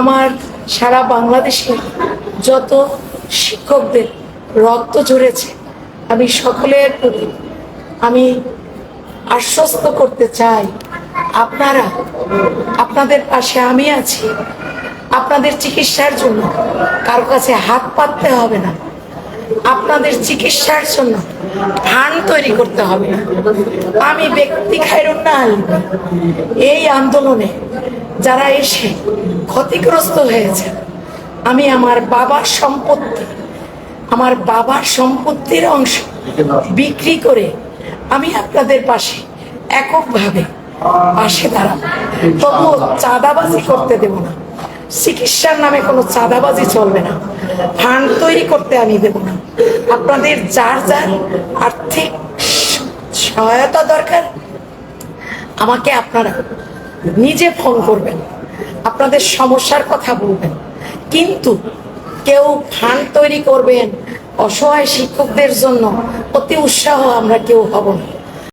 আমার সারা বাংলাদেশে যত শিক্ষকদের রক্ত ঝরেছে, আমি সকলের প্রতি আমি আশ্বস্ত করতে চাই, আপনারা, আপনাদের পাশে আমি আছি। আপনাদের চিকিৎসার জন্য কারো কাছে হাত পাততে হবে না, আপনাদের চিকিৎসার জন্য ফান্ড তৈরি করতে হবে না। আমি ব্যক্তি খায়রুন্নাহ আলম এই আন্দোলনে যারা এসে ক্ষতিগ্রস্ত হয়েছে, আমি আমার বাবার সম্পত্তির অংশ বিক্রি করে আমি আপনাদের পাশে এককভাবে পাশে দাঁড়াবো। তবুও চাঁদাবাজি করতে দেব না, চিকিৎসার নামে কোনো চাঁদাবাজি চলবে না, ফান্ড তৈরি করতে আমি দেব না। আপনাদের যার যার আর্থিক সহায়তা দরকার, আমাকে আপনারা নিজে ফোন করবেন, আপনাদের সমস্যার কথা বলবেন, কিন্তু কেউ ফান্ড তৈরি করবেন অসহায় শিক্ষকদের জন্য, অতি উৎসাহ আমরা কেউ হব না।